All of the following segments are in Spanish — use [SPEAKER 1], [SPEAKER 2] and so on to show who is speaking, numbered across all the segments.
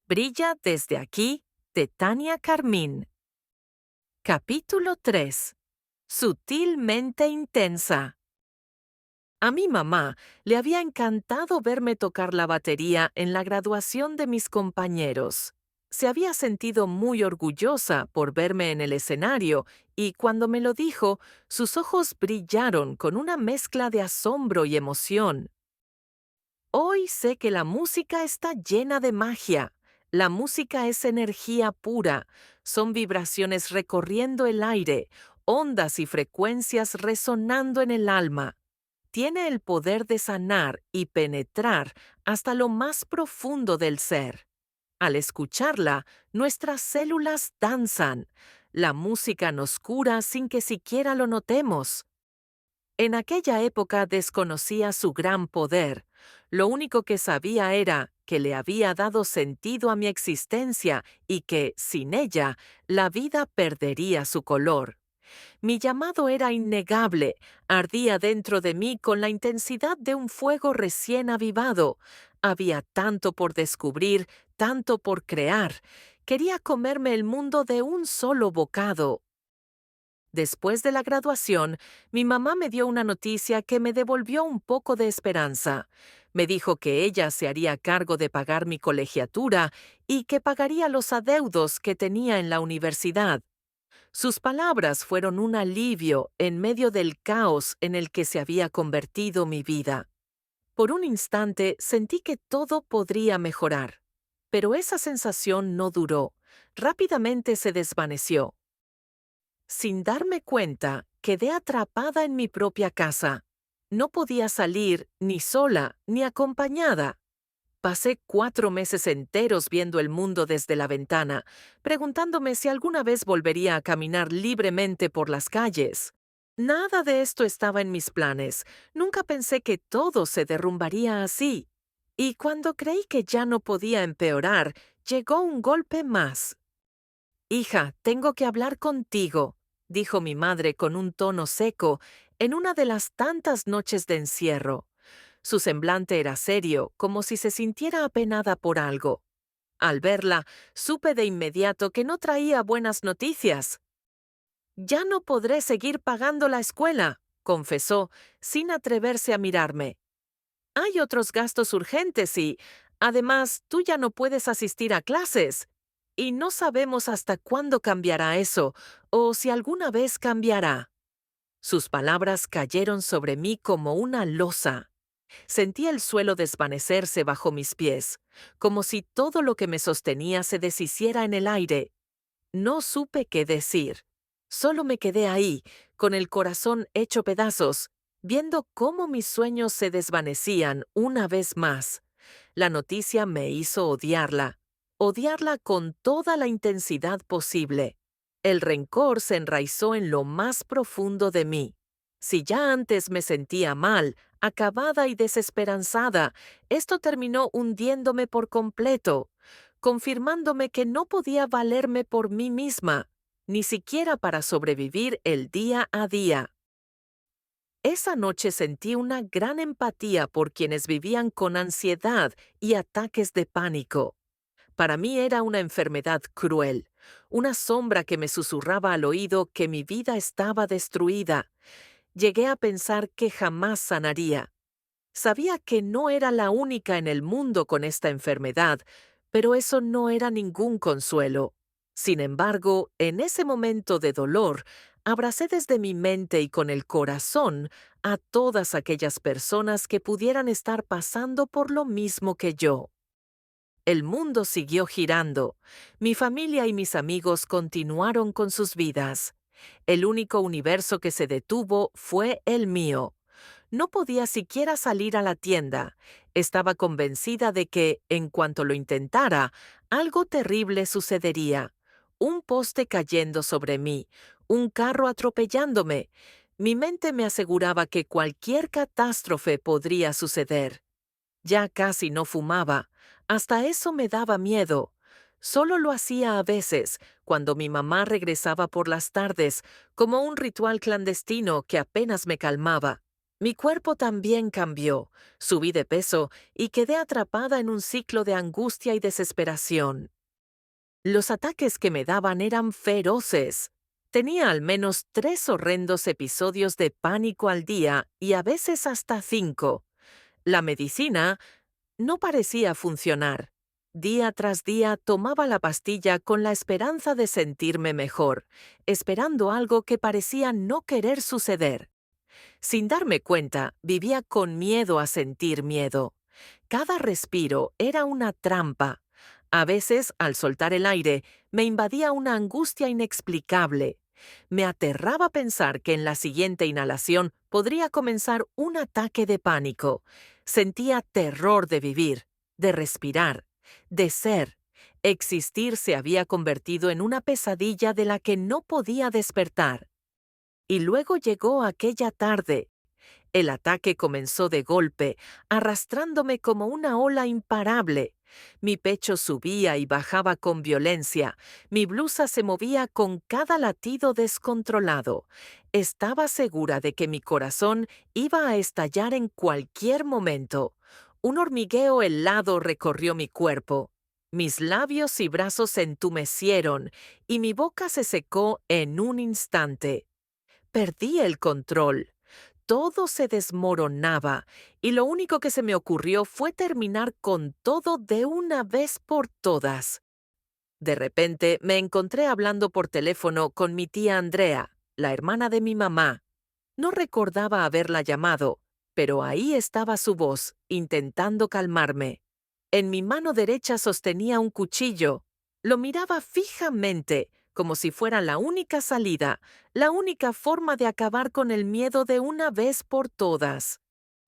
[SPEAKER 1] Brilla desde aquí, de Tania Carmín. Capítulo 3. Sutilmente intensa. A mi mamá le había encantado verme tocar la batería en la graduación de mis compañeros. Se había sentido muy orgullosa por verme en el escenario y cuando me lo dijo, sus ojos brillaron con una mezcla de asombro y emoción. Hoy sé que la música está llena de magia. La música es energía pura, son vibraciones recorriendo el aire, ondas y frecuencias resonando en el alma. Tiene el poder de sanar y penetrar hasta lo más profundo del ser. Al escucharla, nuestras células danzan. La música nos cura sin que siquiera lo notemos. En aquella época desconocía su gran poder. Lo único que sabía era que le había dado sentido a mi existencia y que, sin ella, la vida perdería su color. Mi llamado era innegable, ardía dentro de mí con la intensidad de un fuego recién avivado. Había tanto por descubrir, tanto por crear. Quería comerme el mundo de un solo bocado. Después de la graduación, mi mamá me dio una noticia que me devolvió un poco de esperanza. Me dijo que ella se haría cargo de pagar mi colegiatura y que pagaría los adeudos que tenía en la universidad. Sus palabras fueron un alivio en medio del caos en el que se había convertido mi vida. Por un instante sentí que todo podría mejorar. Pero esa sensación no duró. Rápidamente se desvaneció. Sin darme cuenta, quedé atrapada en mi propia casa. No podía salir ni sola ni acompañada. Pasé 4 meses enteros viendo el mundo desde la ventana, preguntándome si alguna vez volvería a caminar libremente por las calles. Nada de esto estaba en mis planes. Nunca pensé que todo se derrumbaría así. Y cuando creí que ya no podía empeorar, llegó un golpe más. «Hija, tengo que hablar contigo», dijo mi madre con un tono seco en una de las tantas noches de encierro. Su semblante era serio, como si se sintiera apenada por algo. Al verla, supe de inmediato que no traía buenas noticias. «Ya no podré seguir pagando la escuela», confesó, sin atreverse a mirarme. «Hay otros gastos urgentes y, además, tú ya no puedes asistir a clases. Y no sabemos hasta cuándo cambiará eso, o si alguna vez cambiará». Sus palabras cayeron sobre mí como una losa. Sentí el suelo desvanecerse bajo mis pies, como si todo lo que me sostenía se deshiciera en el aire. No supe qué decir. Solo me quedé ahí, con el corazón hecho pedazos, viendo cómo mis sueños se desvanecían una vez más. La noticia me hizo odiarla con toda la intensidad posible. El rencor se enraizó en lo más profundo de mí. Si ya antes me sentía mal, acabada y desesperanzada, esto terminó hundiéndome por completo, confirmándome que no podía valerme por mí misma, ni siquiera para sobrevivir el día a día. Esa noche sentí una gran empatía por quienes vivían con ansiedad y ataques de pánico. Para mí era una enfermedad cruel, una sombra que me susurraba al oído que mi vida estaba destruida. Llegué a pensar que jamás sanaría. Sabía que no era la única en el mundo con esta enfermedad, pero eso no era ningún consuelo. Sin embargo, en ese momento de dolor, abracé desde mi mente y con el corazón a todas aquellas personas que pudieran estar pasando por lo mismo que yo. El mundo siguió girando. Mi familia y mis amigos continuaron con sus vidas. El único universo que se detuvo fue el mío. No podía siquiera salir a la tienda. Estaba convencida de que, en cuanto lo intentara, algo terrible sucedería. Un poste cayendo sobre mí, un carro atropellándome. Mi mente me aseguraba que cualquier catástrofe podría suceder. Ya casi no fumaba. Hasta eso me daba miedo. Solo lo hacía a veces, cuando mi mamá regresaba por las tardes, como un ritual clandestino que apenas me calmaba. Mi cuerpo también cambió, subí de peso y quedé atrapada en un ciclo de angustia y desesperación. Los ataques que me daban eran feroces. Tenía al menos 3 horrendos episodios de pánico al día y a veces hasta 5. La medicina no parecía funcionar. Día tras día tomaba la pastilla con la esperanza de sentirme mejor, esperando algo que parecía no querer suceder. Sin darme cuenta, vivía con miedo a sentir miedo. Cada respiro era una trampa. A veces, al soltar el aire, me invadía una angustia inexplicable. Me aterraba pensar que en la siguiente inhalación podría comenzar un ataque de pánico. Sentía terror de vivir, de respirar, de ser. Existir se había convertido en una pesadilla de la que no podía despertar. Y luego llegó aquella tarde. El ataque comenzó de golpe, arrastrándome como una ola imparable. Mi pecho subía y bajaba con violencia. Mi blusa se movía con cada latido descontrolado. Estaba segura de que mi corazón iba a estallar en cualquier momento. Un hormigueo helado recorrió mi cuerpo. Mis labios y brazos se entumecieron y mi boca se secó en un instante. Perdí el control. Todo se desmoronaba y lo único que se me ocurrió fue terminar con todo de una vez por todas. De repente me encontré hablando por teléfono con mi tía Andrea, la hermana de mi mamá. No recordaba haberla llamado, pero ahí estaba su voz, intentando calmarme. En mi mano derecha sostenía un cuchillo. Lo miraba fijamente, como si fuera la única salida, la única forma de acabar con el miedo de una vez por todas.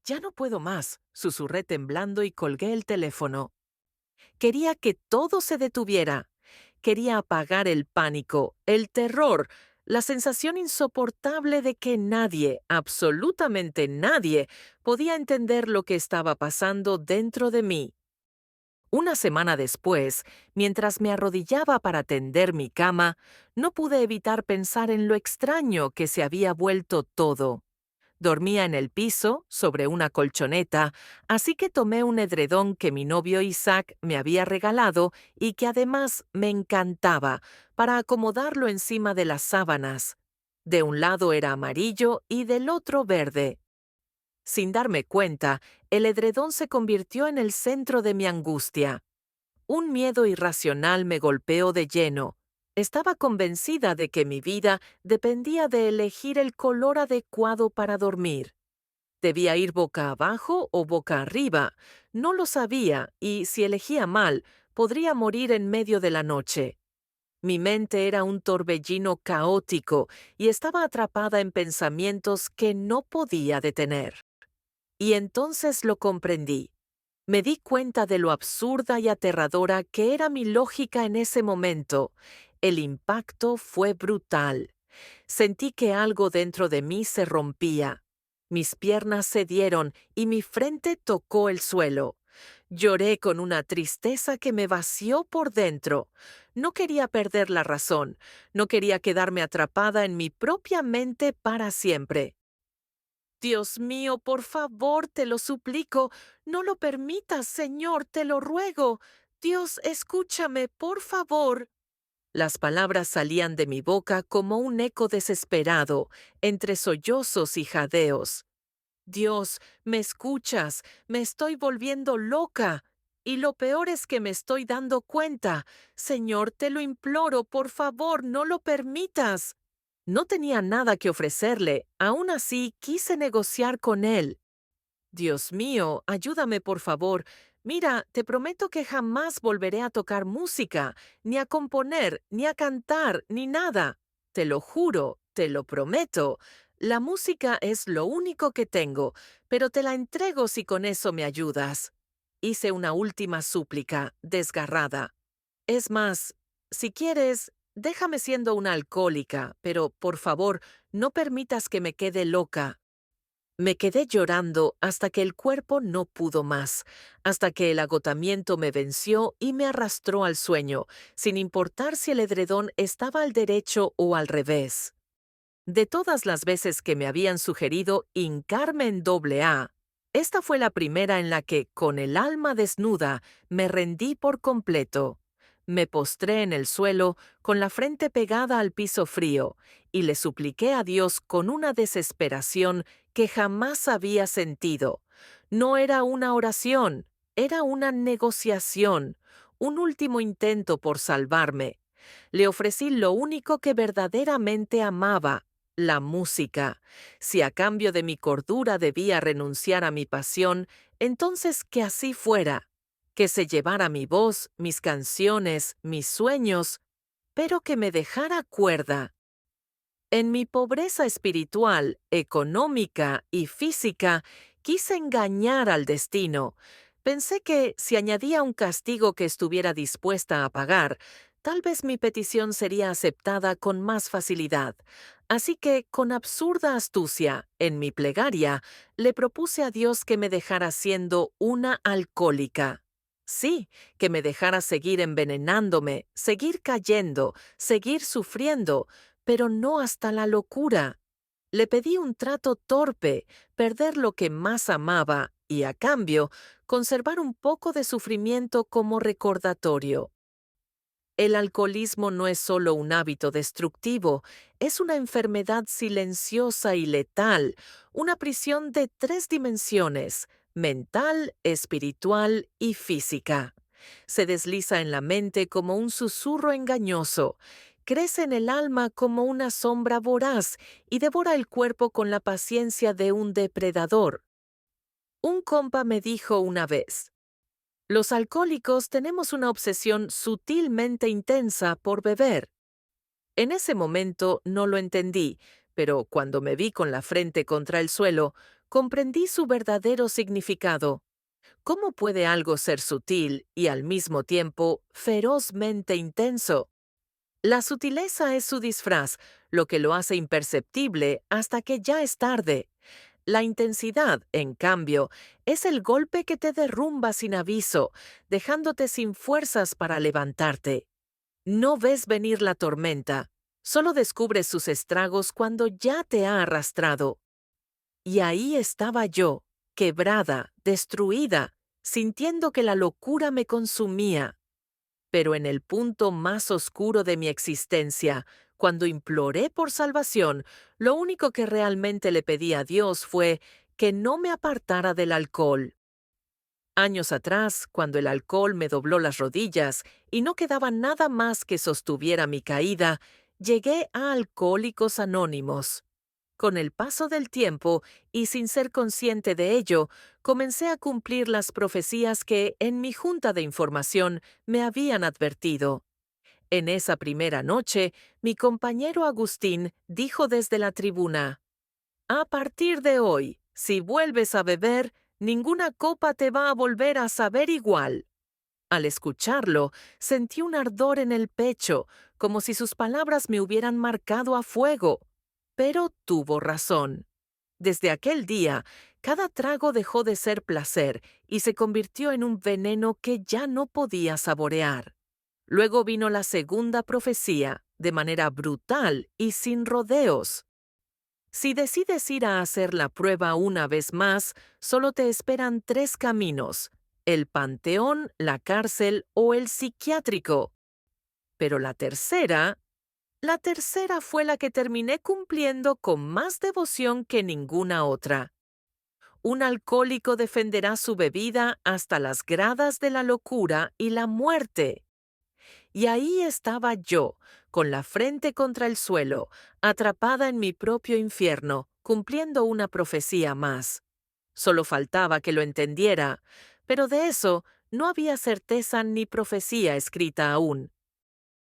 [SPEAKER 1] Ya no puedo más, susurré temblando y colgué el teléfono. Quería que todo se detuviera. Quería apagar el pánico, el terror, la sensación insoportable de que nadie, absolutamente nadie, podía entender lo que estaba pasando dentro de mí. Una semana después, mientras me arrodillaba para tender mi cama, no pude evitar pensar en lo extraño que se había vuelto todo. Dormía en el piso, sobre una colchoneta, así que tomé un edredón que mi novio Isaac me había regalado y que además me encantaba, para acomodarlo encima de las sábanas. De un lado era amarillo y del otro verde. Sin darme cuenta, el edredón se convirtió en el centro de mi angustia. Un miedo irracional me golpeó de lleno. Estaba convencida de que mi vida dependía de elegir el color adecuado para dormir. Debía ir boca abajo o boca arriba. No lo sabía y, si elegía mal, podría morir en medio de la noche. Mi mente era un torbellino caótico y estaba atrapada en pensamientos que no podía detener. Y entonces lo comprendí. Me di cuenta de lo absurda y aterradora que era mi lógica en ese momento. El impacto fue brutal. Sentí que algo dentro de mí se rompía. Mis piernas cedieron y mi frente tocó el suelo. Lloré con una tristeza que me vació por dentro. No quería perder la razón. No quería quedarme atrapada en mi propia mente para siempre. Dios mío, por favor, te lo suplico, no lo permitas, Señor, te lo ruego. Dios, escúchame, por favor. Las palabras salían de mi boca como un eco desesperado, entre sollozos y jadeos. Dios, me escuchas, me estoy volviendo loca. Y lo peor es que me estoy dando cuenta. Señor, te lo imploro, por favor, no lo permitas. No tenía nada que ofrecerle, aún así quise negociar con él. Dios mío, ayúdame por favor. Mira, te prometo que jamás volveré a tocar música, ni a componer, ni a cantar, ni nada. Te lo juro, te lo prometo. La música es lo único que tengo, pero te la entrego si con eso me ayudas. Hice una última súplica, desgarrada. Es más, si quieres, déjame siendo una alcohólica, pero por favor, no permitas que me quede loca. Me quedé llorando hasta que el cuerpo no pudo más, hasta que el agotamiento me venció y me arrastró al sueño, sin importar si el edredón estaba al derecho o al revés. De todas las veces que me habían sugerido hincarme en AA, esta fue la primera en la que, con el alma desnuda, me rendí por completo. Me postré en el suelo, con la frente pegada al piso frío, y le supliqué a Dios con una desesperación que jamás había sentido. No era una oración, era una negociación, un último intento por salvarme. Le ofrecí lo único que verdaderamente amaba, la música. Si a cambio de mi cordura debía renunciar a mi pasión, entonces que así fuera, que se llevara mi voz, mis canciones, mis sueños, pero que me dejara cuerda. En mi pobreza espiritual, económica y física, quise engañar al destino. Pensé que si añadía un castigo que estuviera dispuesta a pagar, tal vez mi petición sería aceptada con más facilidad. Así que, con absurda astucia, en mi plegaria, le propuse a Dios que me dejara siendo una alcohólica. Sí, que me dejara seguir envenenándome, seguir cayendo, seguir sufriendo, pero no hasta la locura. Le pedí un trato torpe, perder lo que más amaba y, a cambio, conservar un poco de sufrimiento como recordatorio. El alcoholismo no es solo un hábito destructivo, es una enfermedad silenciosa y letal, una prisión de 3 dimensiones: mental, espiritual y física. Se desliza en la mente como un susurro engañoso, crece en el alma como una sombra voraz y devora el cuerpo con la paciencia de un depredador. Un compa me dijo una vez: los alcohólicos tenemos una obsesión sutilmente intensa por beber. En ese momento no lo entendí, pero cuando me vi con la frente contra el suelo, comprendí su verdadero significado. ¿Cómo puede algo ser sutil y al mismo tiempo ferozmente intenso? La sutileza es su disfraz, lo que lo hace imperceptible hasta que ya es tarde. La intensidad, en cambio, es el golpe que te derrumba sin aviso, dejándote sin fuerzas para levantarte. No ves venir la tormenta, solo descubres sus estragos cuando ya te ha arrastrado. Y ahí estaba yo, quebrada, destruida, sintiendo que la locura me consumía. Pero en el punto más oscuro de mi existencia, cuando imploré por salvación, lo único que realmente le pedí a Dios fue que no me apartara del alcohol. Años atrás, cuando el alcohol me dobló las rodillas y no quedaba nada más que sostuviera mi caída, llegué a Alcohólicos Anónimos. Con el paso del tiempo, y sin ser consciente de ello, comencé a cumplir las profecías que en mi junta de información me habían advertido. En esa primera noche, mi compañero Agustín dijo desde la tribuna: a partir de hoy, si vuelves a beber, ninguna copa te va a volver a saber igual. Al escucharlo, sentí un ardor en el pecho, como si sus palabras me hubieran marcado a fuego. Pero tuvo razón. Desde aquel día, cada trago dejó de ser placer y se convirtió en un veneno que ya no podía saborear. Luego vino la segunda profecía, de manera brutal y sin rodeos. Si decides ir a hacer la prueba una vez más, solo te esperan 3 caminos: el panteón, la cárcel o el psiquiátrico. Pero la tercera fue la que terminé cumpliendo con más devoción que ninguna otra. Un alcohólico defenderá su bebida hasta las gradas de la locura y la muerte. Y ahí estaba yo, con la frente contra el suelo, atrapada en mi propio infierno, cumpliendo una profecía más. Solo faltaba que lo entendiera, pero de eso no había certeza ni profecía escrita aún.